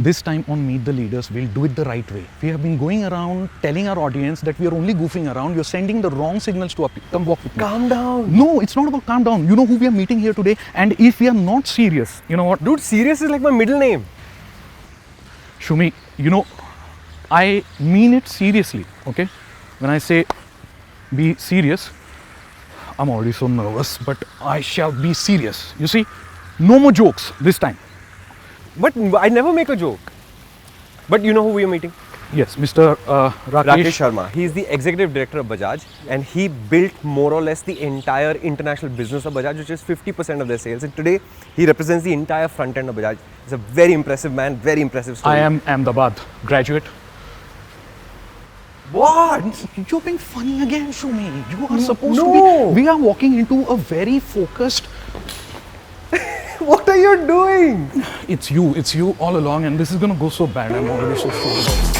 This time on Meet the Leaders, we'll do it the right way. We have been going around telling our audience that we are only goofing around. You're sending the wrong signals to our people. Come walk with me. Calm down. No, it's not about calm down. You know who we are meeting here today? And if we are not serious, you know what? Dude, serious is like my middle name. Shumi, you know, I mean it seriously, okay? When I say be serious, I'm already so nervous, but I shall be serious. You see, no more jokes this time. But I never make a joke. But you know who we are meeting? Yes, Mr. Rakesh Sharma. He is the executive director of Bajaj, and he built more or less the entire international business of Bajaj, which is 50% of their sales. And today, he represents the entire front end of Bajaj. He's a very impressive man, very impressive story. I am Ahmedabad graduate. What? You're being funny again, Shumi. You are supposed to be. We are walking into a very focused. What are you doing? It's you all along, and this is going to go so bad. I'm already so sure about it.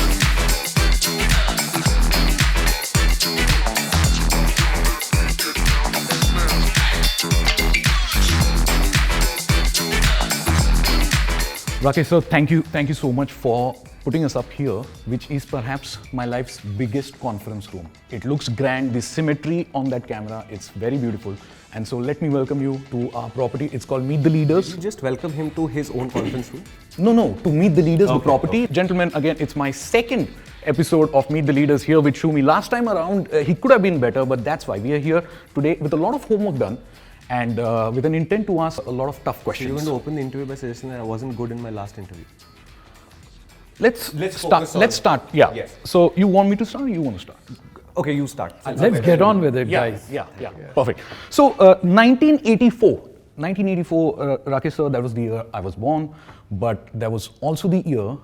Rakesh sir, thank you so much for putting us up here, which is perhaps my life's biggest conference room. It looks grand, the symmetry on that camera, it's very beautiful. And so let me welcome you to our property. It's called Meet the Leaders. Did you just welcome him to his own conference room? No, to Meet the Leaders, the property. Okay. Gentlemen, again, it's my second episode of Meet the Leaders here with Shumi. Last time around, he could have been better, but that's why we are here today with a lot of homework done. And with an intent to ask a lot of tough questions. You're going to open the interview by suggesting that I wasn't good in my last interview. Let's start. Yeah. Yes. So you want me to start or you want to start? Okay, you start. Let's get on with it, guys. Yeah. Perfect. So 1984, Rakesh sir, that was the year I was born, but that was also the year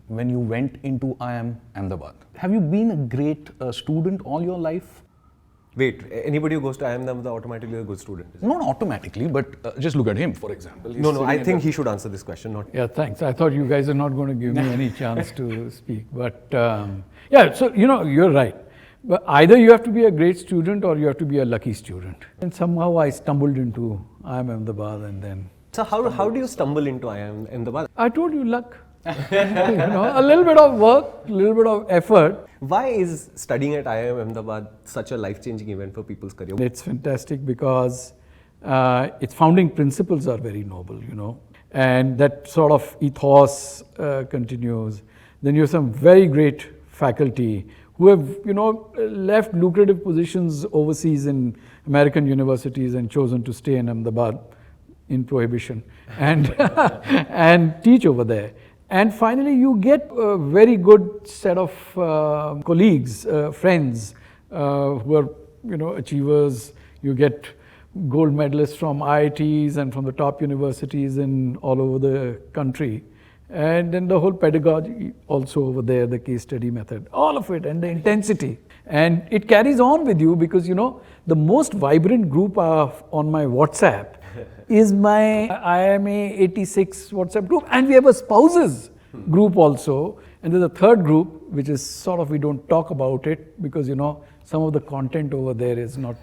when you went into IIM Ahmedabad. Have you been a great student all your life? Wait, anybody who goes to IIM Ahmedabad automatically a good student? Not automatically, but just look at him, for example. No, I think he should answer this question. Yeah, thanks. I thought you guys are not going to give me any chance to speak. But yeah, so you're right. But either you have to be a great student or you have to be a lucky student. And somehow I stumbled into IIM Ahmedabad and then... So how do you stumble into IIM Ahmedabad? I told you, luck. A little bit of work, a little bit of effort. Why is studying at IIM Ahmedabad such a life-changing event for people's career? It's fantastic because its founding principles are very noble, and that sort of ethos continues. Then you have some very great faculty who have, left lucrative positions overseas in American universities and chosen to stay in Ahmedabad in prohibition and and teach over there. And finally, you get a very good set of colleagues, friends who are, achievers. You get gold medalists from IITs and from the top universities in all over the country. And then the whole pedagogy also over there, the case study method, all of it, and the intensity. And it carries on with you because, the most vibrant group on my WhatsApp is my IMA 86 WhatsApp group, and we have a spouses group also, and there's a third group which is sort of, we don't talk about it because some of the content over there is not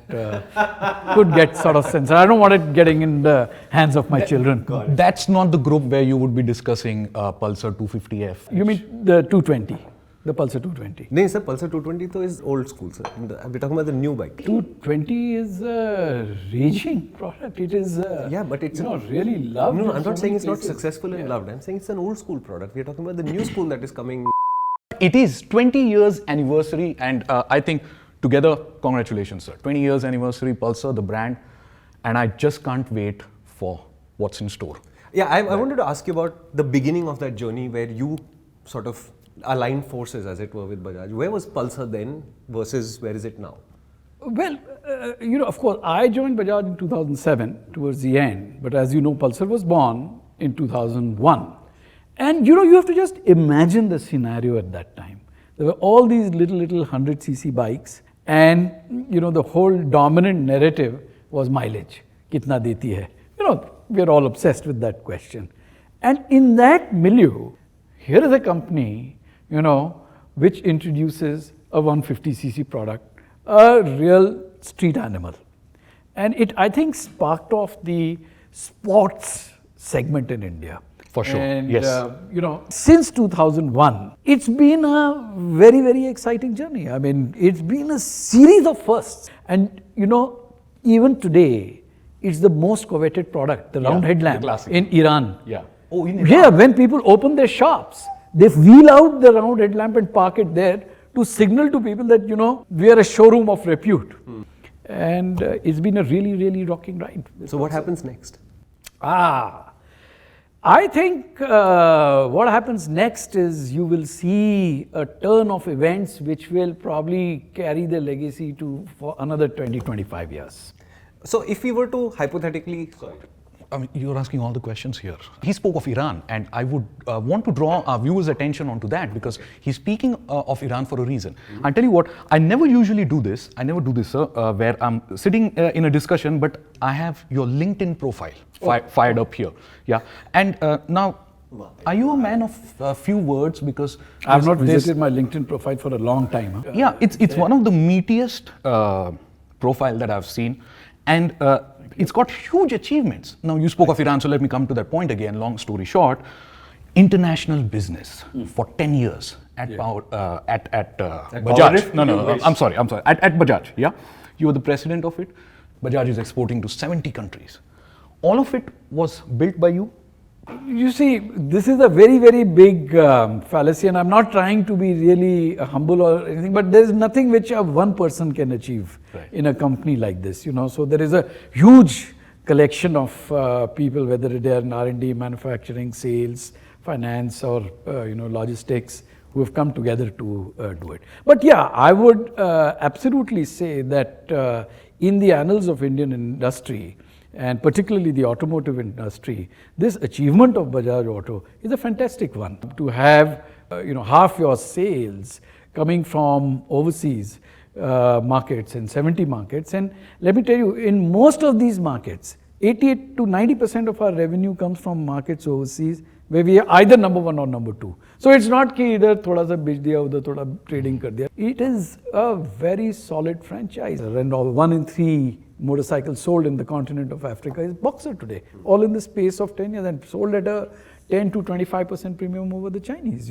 could get sort of censored. I don't want it getting in the hands of my children. That's not the group where you would be discussing Pulsar 250F. You mean the 220? The Pulsar 220. No, sir, Pulsar 220 though is old school, sir. We're talking about the new bike. 220 is a raging product. It is, yeah, but it's not really loved. No, I'm not saying it's not successful and loved. I'm saying it's an old school product. We're talking about the new school that is coming. It is 20 years anniversary, and I think together, congratulations, sir. 20 years anniversary, Pulsar, the brand, and I just can't wait for what's in store. Yeah, I wanted to ask you about the beginning of that journey where you sort of aligned forces, as it were, with Bajaj. Where was Pulsar then versus where is it now? Well, of course, I joined Bajaj in 2007 towards the end, but as you know, Pulsar was born in 2001. And you have to just imagine the scenario at that time. There were all these little 100cc bikes, and the whole dominant narrative was mileage. Kitna deti hai? We are all obsessed with that question. And in that milieu, here is a company, which introduces a 150cc product, a real street animal. And it, I think, sparked off the sports segment in India. For sure. And, Yes. since 2001, it's been a very, very exciting journey. I mean, it's been a series of firsts. And, even today, it's the most coveted product, the round the headlamp classic. in Iran. Yeah. Oh, in Iran. Yeah, when people open their shops, they wheel out the round headlamp and park it there to signal to people that, we are a showroom of repute. And it's been a really, really rocking ride. So what happens next? I think what happens next is you will see a turn of events which will probably carry the legacy for another 20-25 years. So if we were to hypothetically, I mean, you're asking all the questions here. He spoke of Iran, and I would want to draw our viewers' attention onto that because he's speaking of Iran for a reason. I'll tell you what, I never usually do this. I never do this, sir, where I'm sitting in a discussion, but I have your LinkedIn profile fired up here. Yeah. And now, are you a man of few words? Because I've not visited my LinkedIn profile for a long time. Yeah, it's one of the meatiest profile that I've seen. And it's got huge achievements. Now, you spoke of Iran, so let me come to that point again. Long story short, international business for 10 years at Bajaj. PowerDrift? No, I'm sorry. At Bajaj, yeah? You were the president of it. Bajaj is exporting to 70 countries. All of it was built by you? You see, this is a very, very big fallacy, and I'm not trying to be really humble or anything, but there's nothing which one person can achieve in a company like this, So there is a huge collection of people, whether they are in R&D, manufacturing, sales, finance, or logistics, who have come together to do it. But yeah, I would absolutely say that in the annals of Indian industry, and particularly the automotive industry, this achievement of Bajaj Auto is a fantastic one. To have half your sales coming from overseas markets and 70 markets, and let me tell you, in most of these markets, 88 to 90% of our revenue comes from markets overseas where we are either number one or number two. So it's not कि इधर थोड़ा सा बेच दिया उधर थोड़ा trading कर दिया. It is a very solid franchise, and 1 in 3 motorcycles sold in the continent of Africa is Boxer today, all in the space of 10 years, and sold at a 10 to 25% premium over the Chinese,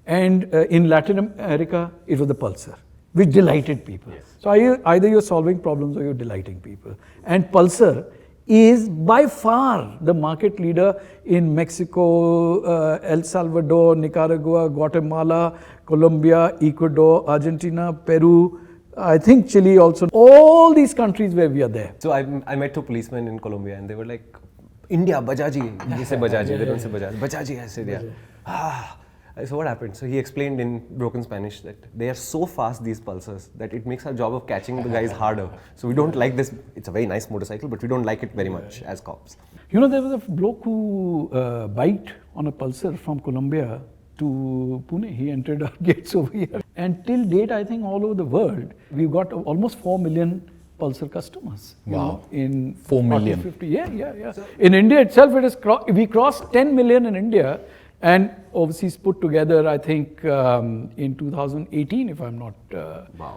And in Latin America, it was the Pulsar, which delighted people. So either you're solving problems or you're delighting people. And Pulsar is by far the market leader in Mexico, El Salvador, Nicaragua, Guatemala, Colombia, Ecuador, Argentina, Peru, I think Chile also, all these countries where we are there. So I met 2 policemen in Colombia and they were like, India, Bajaji. They say Bajaji, they don't say Bajaj. Bajaji, I said, yeah. So what happened? So he explained in broken Spanish that they are so fast, these Pulsars, that it makes our job of catching the guys harder. So we don't like this. It's a very nice motorcycle, but we don't like it very much as cops. There was a bloke who biked on a Pulsar from Colombia to Pune. He entered our gates over here. And till date, I think all over the world, we've got almost 4 million Pulsar customers. Wow. In 4 million. 50. Yeah. So in India itself, we crossed 10 million in India. And overseas put together, I think, in 2018, if I'm not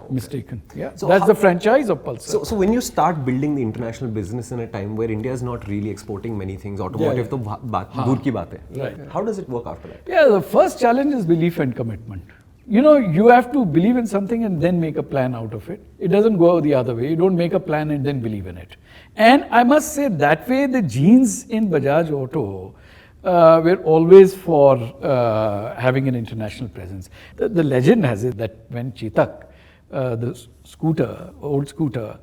mistaken. Yeah, so that's the franchise of Pulsar. So when you start building the international business in a time where India is not really exporting many things, automotive to dur ki baat hai. Right. How does it work after that? Yeah, the first challenge is belief and commitment. You have to believe in something and then make a plan out of it. It doesn't go the other way. You don't make a plan and then believe in it. And I must say, that way, the genes in Bajaj Auto we're always for having an international presence. The legend has it that when Chetak, the old scooter,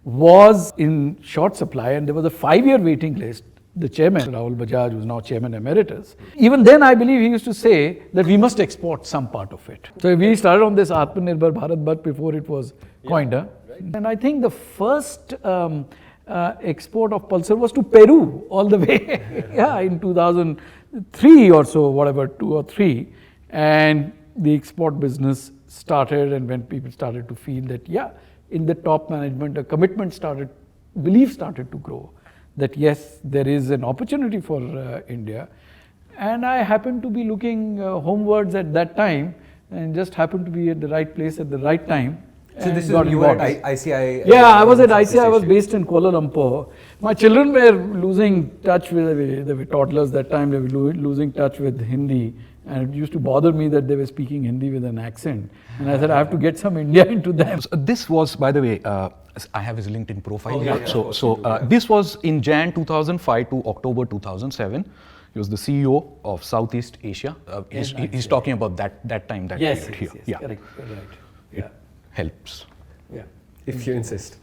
was in short supply and there was a 5-year waiting list, the chairman, Rahul Bajaj, who is now chairman emeritus, even then I believe he used to say that we must export some part of it. So we started on this Atmanirbhar Bharat, but before it was coined. Right. And I think the first export of Pulsar was to Peru all the way, in 2003 or so, whatever, 2 or 3. And the export business started, and when people started to feel that, in the top management, a commitment belief started to grow, that yes, there is an opportunity for India. And I happened to be looking homewards at that time, and just happened to be at the right place at the right time. So this is got you were at involved. ICI. Yeah, I was at ICI. I was Association. based in Kuala Lumpur. My children were losing touch with, they were toddlers that time, they were losing touch with Hindi. And it used to bother me that they were speaking Hindi with an accent. And I said, I have to get some India into them. So this was, by the way, I have his LinkedIn profile here. yeah, So this was in Jan 2005 to October 2007. He was the CEO of Southeast Asia. He's talking about that time, that Yes, period yes, here. yes, correct, you're right. It helps. Yeah. If you insist.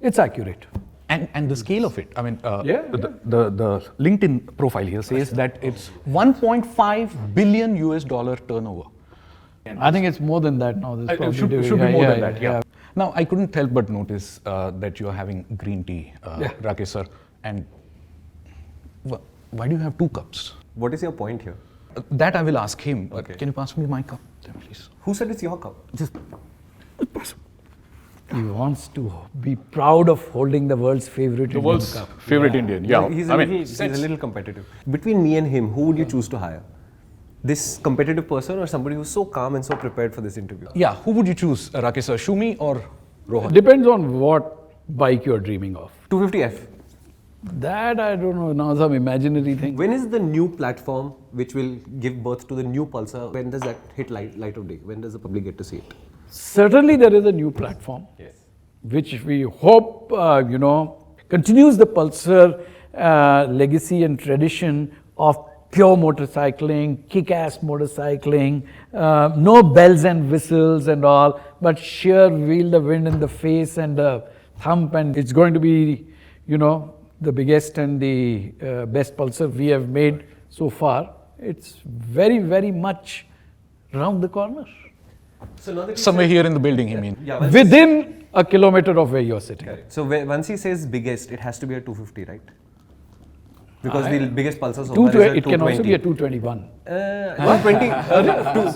It's accurate. And the scale of it, I mean, Yeah. the LinkedIn profile here says that it's 1.5 billion US dollar turnover. I think it's more than that now. It should be more than that, yeah. Now, I couldn't help but notice that you're having green tea, Rakesh sir. And why do you have 2 cups? What is your point here? That I will ask him. Okay. Can you pass me my cup, then, please? Who said it's your cup? Just pass. He wants to be proud of holding the world's favorite The Indian world's cup. favorite Indian, yeah. He's I a, mean, little, he's a little competitive. Between me and him, who would you choose to hire? This competitive person or somebody who's so calm and so prepared for this interview? Yeah, who would you choose, Rakesh sir? Shumi or Rohan? Depends on what bike you're dreaming of. 250F. That I don't know, now some imaginary thing. When is the new platform which will give birth to the new Pulsar? When does that hit light of day? When does the public get to see it? Certainly there is a new platform, Yes. which we hope, continues the Pulsar legacy and tradition of pure motorcycling, kick-ass motorcycling, no bells and whistles and all, but sheer wheel the wind in the face and the thump, and it's going to be, the biggest and the best Pulsar we have made so far. It's very, very much round the corner. So now that Somewhere here in the building, you mean? yeah, Within a kilometer of where you're sitting. so once he says biggest, it has to be a 250, right? Because the biggest Pulsar so far is 220, a it can also be a 220. 221.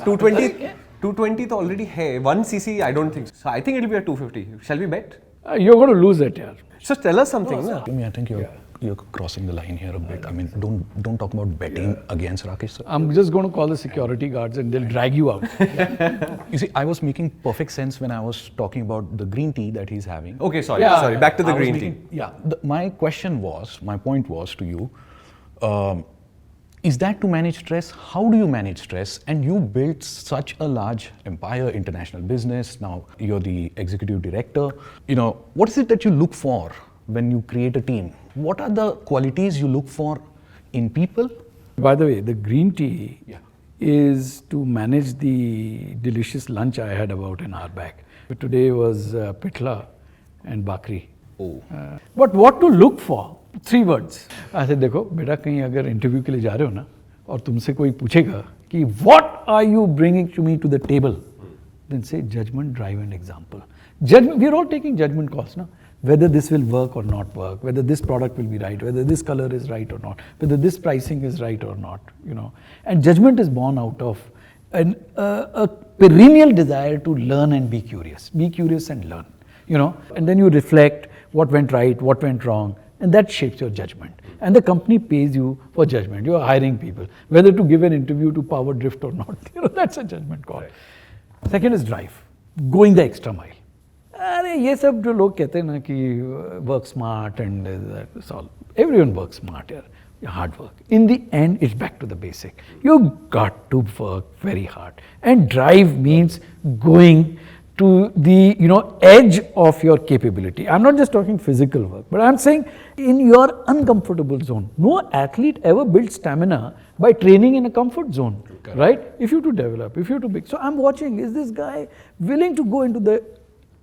220, 220 तो already है. 1cc, I don't think so. So I think it'll be a 250. Shall we bet? You're going to lose it, yeah. So tell us something. Na? Shumi, I think you're crossing the line here a bit. I mean, don't talk about betting against Rakesh sir. I'm just going to call the security guards and they'll drag you out. You see, I was making perfect sense when I was talking about the green tea that he's having. Okay, sorry. Yeah. Sorry. Back to the I was green tea. making- Yeah, my point was to you, is that to manage stress? How do you manage stress? And you built such a large empire, international business. Now you're the executive director. What is it that you look for when you create a team? What are the qualities you look for in people? By the way, the green tea Yeah. is to manage the delicious lunch I had about an hour back. Today was pitla and bakri. Oh. But what to look for? 3 words. I said, देखो बेटा कहीं अगर interview के लिए जा रहे हो ना और तुमसे कोई पूछेगा कि what are you bringing to me to the table? Then say judgment, drive and example. Judgment, we are all taking judgment calls, no? Whether this will work or not work, whether this product will be right, whether this color is right or not, whether this pricing is right or not, And judgment is born out of a perennial desire to learn and be curious. Be curious and learn, And then you reflect what went right, what went wrong, and that shapes your judgment. And the company pays you for judgment. You are hiring people, whether to give an interview to PowerDrift or not. That's a judgment call. Right. Second is drive, going the extra mile. अरे ये सब जो लोग कहते हैं ना कि work smart and that's all. Everyone works smart here. Hard work. In the end, it's back to the basic. You got to work very hard. And drive means going to the edge of your capability. I'm not just talking physical work, but I'm saying in your uncomfortable zone. No athlete ever builds stamina by training in a comfort zone, right? If you have to develop, if you have to be. So I'm watching, is this guy willing to go into the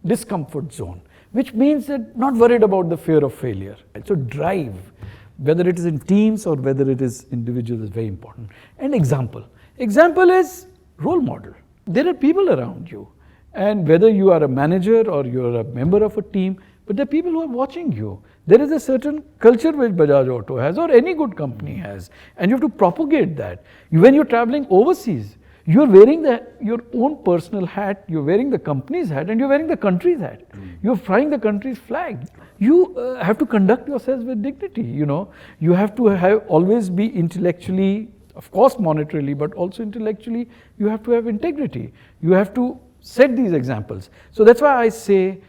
discomfort zone, which means that not worried about the fear of failure. So drive, whether it is in teams or whether it is individual, is very important. And example. Example is role model. There are people around you. And whether you are a manager or you are a member of a team, but there are people who are watching you. There is a certain culture which Bajaj Auto has or any good company has. And you have to propagate that. When you're traveling overseas, you're wearing your own personal hat, you're wearing the company's hat, and you're wearing the country's hat. You're flying the country's flag. You have to conduct yourselves with dignity, You have to always be intellectually, of course monetarily, but also intellectually, you have to have integrity. You have to set these examples. So that's why I say,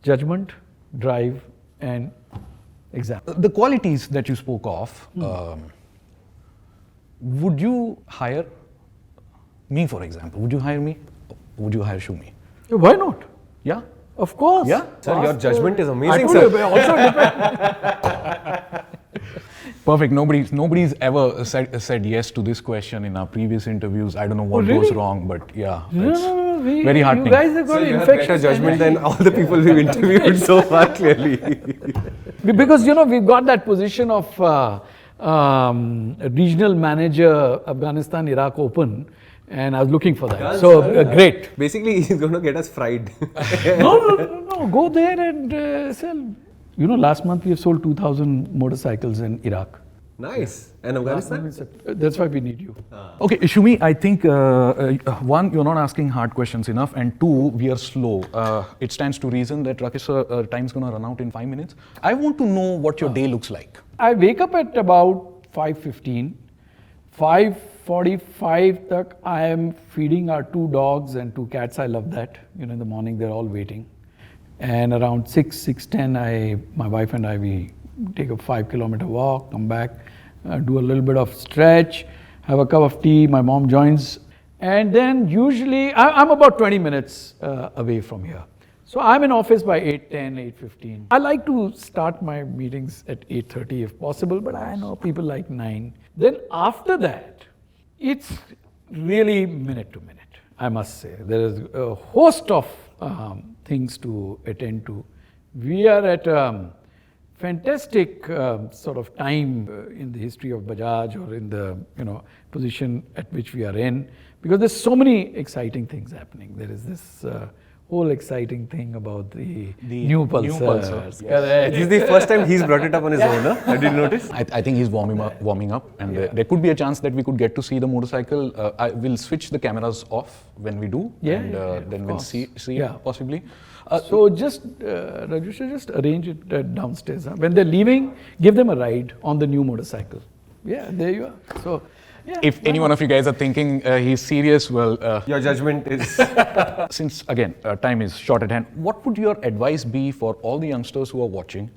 judgment, drive, and example. The qualities that you spoke of, would you hire me, for example? Would you hire me? Would you hire Shumi? Why not? Yeah? Of course. Yeah? Sir, your judgment is I amazing, told you, sir. also depends. Perfect. Nobody's ever said yes to this question in our previous interviews. I don't know what goes really? wrong, but yeah, No, it's very heartening. You guys have got So you have better infectious judgment energy. than all the people we've interviewed so far, clearly. Because we've got that position of regional manager, Afghanistan Iraq Open, and I was looking for that. So great. Basically, he's going to get us fried. No. Go there and sell. Last month we have sold 2,000 motorcycles in Iraq. Nice. And Afghanistan? That's why we need you. Okay, Shumi, I think one, you're not asking hard questions enough, and two, we are slow. It stands to reason that Rakesh sir, time's gonna run out in 5 minutes. I want to know what your day looks like. I wake up at about 5:15. 5:45 tak I am feeding our 2 dogs and 2 cats. I love that. In the morning they're all waiting. And around 6:10, my wife and I, we take a 5-kilometer walk, come back, do a little bit of stretch, have a cup of tea, my mom joins, and then usually, I'm about 20 minutes away from here. So I'm in office by 8:10, 8:15. I like to start my meetings at 8:30 if possible, but I know people like 9. Then after that, it's really minute to minute, I must say. There is a host of things to attend to. We are at fantastic sort of time in the history of Bajaj, or in the position at which we are in, because there's so many exciting things happening. There is this whole exciting thing about the new Pulsar. Yes. This is the first time he's brought it up on his own, huh? Did you notice? I think he's warming up, and there could be a chance that we could get to see the motorcycle. I will switch the cameras off when we do, then we'll see it possibly. So just, Raju, just arrange it downstairs. Huh? When they're leaving, give them a ride on the new motorcycle. Yeah, there you are. So, yeah. If any one of you guys are thinking he's serious, well... Your judgment is... Since, again, time is short at hand, what would your advice be for all the youngsters who are watching,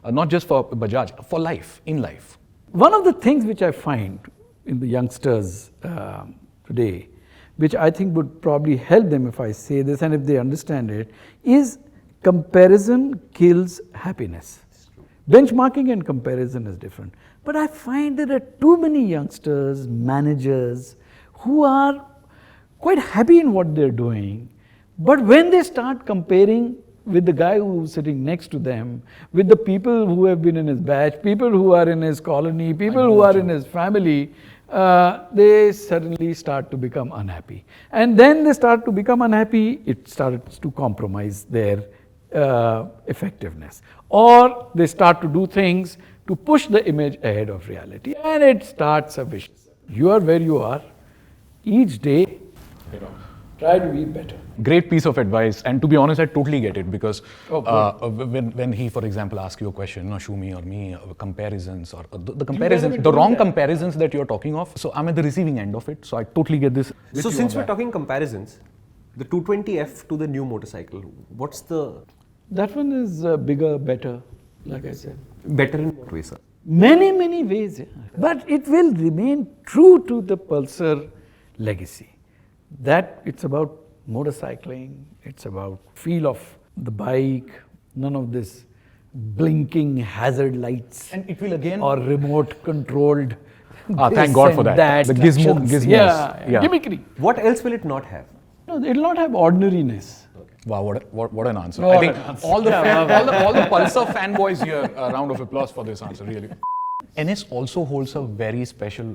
not just for Bajaj, for life, in life? One of the things which I find in the youngsters today, which I think would probably help them if I say this and if they understand it, is comparison kills happiness. Benchmarking and comparison is different. But I find there are too many youngsters, managers, who are quite happy in what they're doing. But when they start comparing with the guy who's sitting next to them, with the people who have been in his batch, people who are in his colony, people who are in his family, they suddenly start to become unhappy. And then they start to become unhappy, it starts to compromise their effectiveness. Or they start to do things to push the image ahead of reality, and it starts a vicious. You are where you are. Each day, try to be better. Great piece of advice, and to be honest, I totally get it, because when he, for example, asks you a question, Shumi or me, comparisons, or the comparisons, the wrong comparisons that you're talking of, so I'm at the receiving end of it, so I totally get this. So since we're talking comparisons, the 220F to the new motorcycle, what's the... That one is bigger, better, like I said. Better in what way, sir? Many, many ways, yeah. But it will remain true to the Pulsar legacy. That it's about motorcycling, it's about feel of the bike, none of this blinking hazard lights. And it will again... Or remote controlled. Thank God for that. The gizmos. Yeah. Yeah. Gimmickry. What else will it not have? No, it will not have ordinariness. Wow, what an answer. What I think an answer. all the Pulsar fanboys here, a round of applause for this answer, really. NS also holds a very special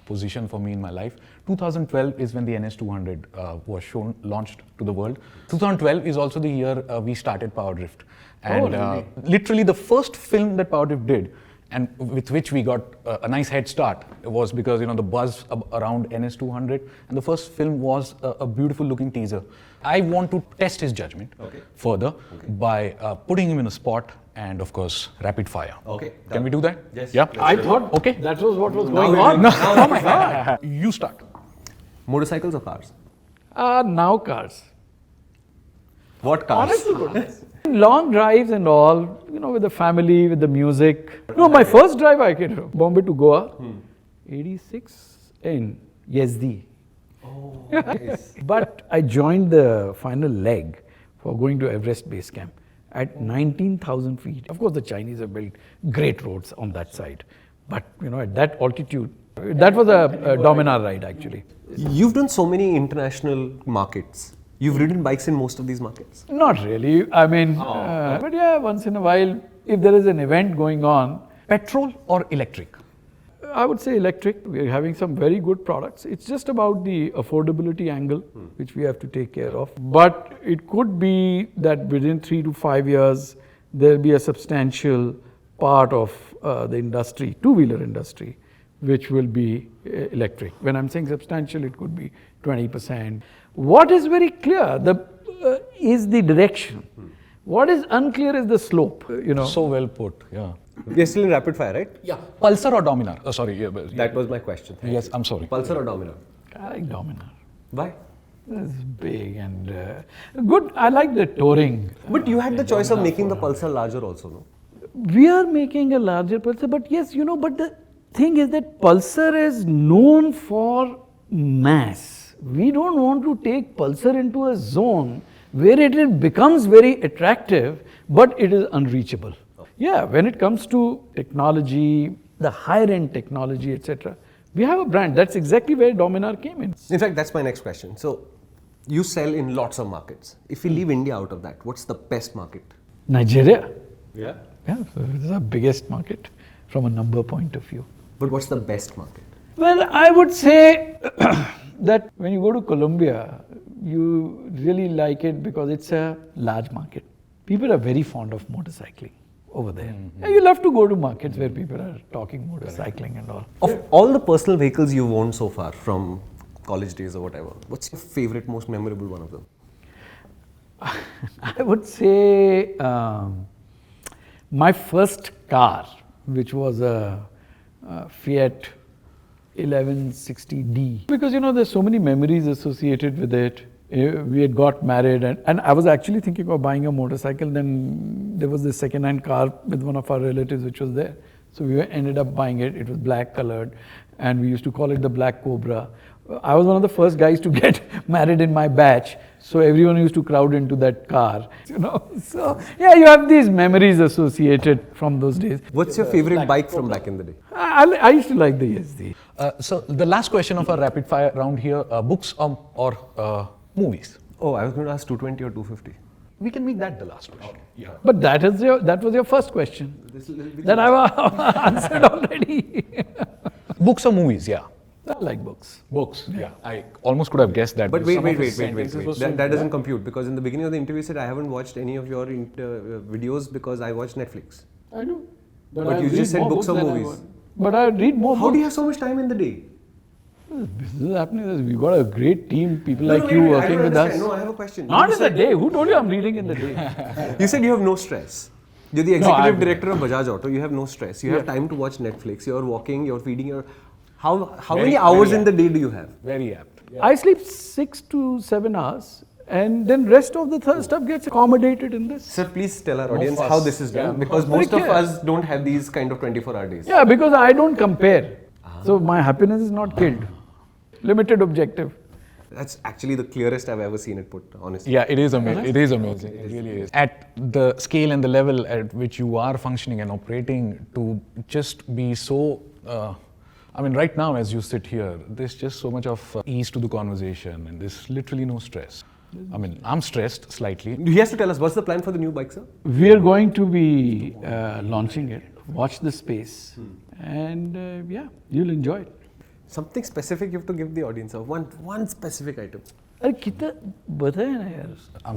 position for me in my life. 2012 is when the NS 200 was launched to the world. 2012 is also the year we started PowerDrift. And literally the first film that PowerDrift did, and with which we got a nice head start, was because the buzz around NS 200, and the first film was a beautiful looking teaser. I want to test his judgment further by putting him in a spot and, of course, rapid fire. Okay. Can we do that? Yes. Yeah. I thought that was what was going on. Oh my God. You start. Motorcycles or cars? Now cars. What cars? Long drives and all, with the family, with the music. No, my first drive I came from Bombay to Goa, 86 in Yazdi. Oh, nice. But I joined the final leg for going to Everest Base Camp at 19,000 feet. Of course, the Chinese have built great roads on that side. But, at that altitude, that was a Dominar ride actually. You've done so many international markets. You've ridden bikes in most of these markets? Not really. I mean, but yeah, once in a while, if there is an event going on. Petrol or electric? I would say electric. We are having some very good products. It's just about the affordability angle, which we have to take care of. But it could be that within 3 to 5 years, there will be a substantial part of the industry, two-wheeler industry, which will be electric. When I'm saying substantial, it could be 20%. What is very clear is the direction. What is unclear is the slope. So well put, yeah. We are still in rapid fire, right? Yeah. Pulsar or Dominar? Oh, sorry. Yeah, That was my question. Yes, I'm sorry. Pulsar or Dominar? I like Dominar. Why? It's big and good. I like the touring. But you had the choice of making the Pulsar larger also, no? We are making a larger Pulsar, but yes, but the thing is that Pulsar is known for mass. We don't want to take Pulsar into a zone where it becomes very attractive, but it is unreachable. Yeah, when it comes to technology, the higher end technology, etc., we have a brand. That's exactly where Dominar came in. In fact, that's my next question. So, you sell in lots of markets. If we leave India out of that, what's the best market? Nigeria. Yeah. Yeah, so it is our biggest market from a number point of view. But what's the best market? Well, I would say that when you go to Colombia, you really like it because it's a large market. People are very fond of motorcycling over there. And you love to go to markets where people are talking motorcycling and all. Of all the personal vehicles you've owned so far, from college days or whatever, what's your favorite, most memorable one of them? I would say my first car, which was a Fiat 1160D. Because there's so many memories associated with it. We had got married and I was actually thinking of buying a motorcycle. Then there was this second-hand car with one of our relatives which was there. So we ended up buying it. It was black colored and we used to call it the Black Cobra. I was one of the first guys to get married in my batch. So everyone used to crowd into that car, So yeah, you have these memories associated from those days. What's your favorite bike from back in the day? I used to like the Yazdi. So the last question of our rapid fire round here, books or movies? Oh, I was going to ask 220 or 250. We can make that the last question. Okay. Yeah. But that was your first question. That I've answered already. Books or movies, yeah. I like books. Books, yeah. I almost could have guessed that. But wait. That doesn't compute because in the beginning of the interview you said I haven't watched any of your videos because I watched Netflix. I do. But you just said books or movies. But I read more books. How do you have so much time in the day? This is happening. We've got a great team, people like you working with us. No, I have a question. Not in the day. Who told you I'm reading in the day? You said you have no stress. You're the executive director of Bajaj Auto. You have no stress. You have time to watch Netflix. You're walking. You're feeding your. How many hours in the day do you have? Very apt. Yeah. I sleep 6 to 7 hours, and then rest of the stuff gets accommodated in this. Sir, please tell our audience how this is done because most of us don't have these kind of 24-hour days. Yeah, because I don't compare. So my happiness is not killed. Limited objective. That's actually the clearest I've ever seen it put, honestly. Yeah, it is amazing. It is amazing. It really is. At the scale and the level at which you are functioning and operating, to just be so. Right now as you sit here, there's just so much of ease to the conversation and there's literally no stress. I'm stressed slightly. He has to tell us, what's the plan for the new bike, sir? We are going to be launching it. Watch the space. And you'll enjoy it. Something specific you have to give the audience of one specific item. I'm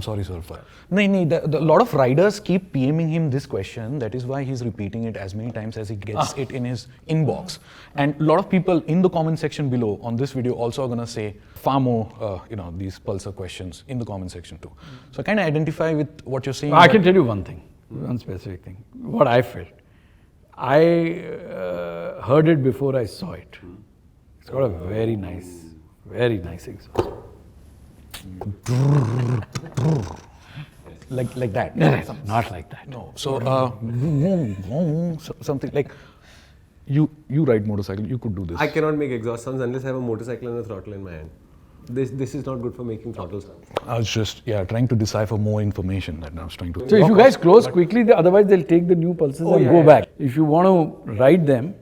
sorry, sir. A lot of riders keep PMing him this question. That is why he's repeating it as many times as he gets it in his inbox. And a lot of people in the comment section below on this video also are going to say far more, these Pulsar questions in the comment section too. So I kind of identify with what you're saying. I can tell you one thing, one specific thing. What I felt. I heard it before I saw it. It's got a very nice exhaust. like that. Not like that. No. So something like you ride motorcycle. You could do this. I cannot make exhaust sounds unless I have a motorcycle and a throttle in my hand. This is not good for making throttle sounds. I was just trying to decipher more information that I was trying to. So if you guys close quickly, otherwise they'll take the new Pulsars and go back. If you want to ride them,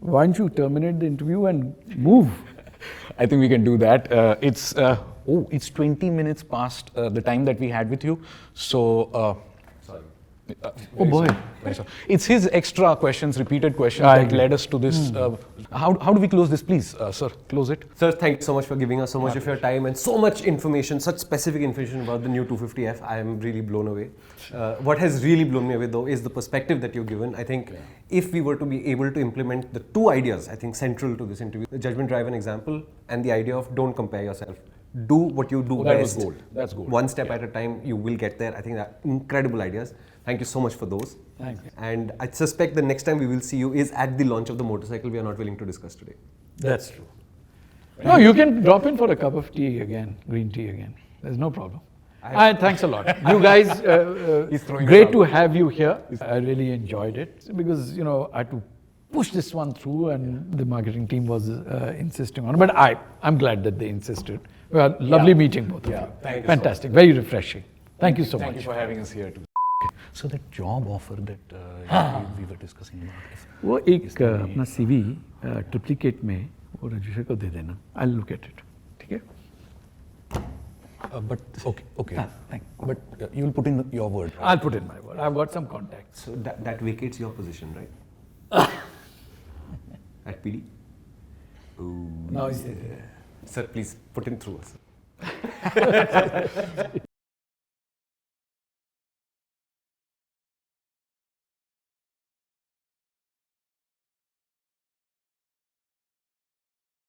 why don't you terminate the interview and move? I think we can do that. It's 20 minutes past the time that we had with you. So. Sorry. Oh boy. Very sorry. It's his extra questions, repeated questions I that agree. led us to this. How do we close this, please, sir? Close it. Sir, thank you so much for giving us so much of your time and so much information, such specific information about the new 250F. I am really blown away. What has really blown me away though is the perspective that you've given. I think if we were to be able to implement the two ideas, I think central to this interview, the judgment drive an example and the idea of don't compare yourself. Do what you do that best. was gold. That's gold. One step at a time, you will get there. I think that incredible ideas. Thank you so much for those. Thanks. And I suspect the next time we will see you is at the launch of the motorcycle we are not willing to discuss today. That's true. No, you can drop in for a cup of tea again, green tea again. There's no problem. Thanks a lot. You guys, great to have you here. I really enjoyed it because, I had to push this one through and the marketing team was insisting on it. But I'm glad that they insisted. Well, lovely meeting both of you. Thank you Fantastic. Very refreshing. Thank you so Thank much. you for having us here too. So that job offer that we were discussing about. वो एक अपना CV triplicate में वो register को दे देना. I'll look at it. ठीक है? But okay. Thank you. But you will put in your word. Right? I'll put in my word. I've got some contacts. So that vacates your position, right? At PD? Now, Sir, please put him through us.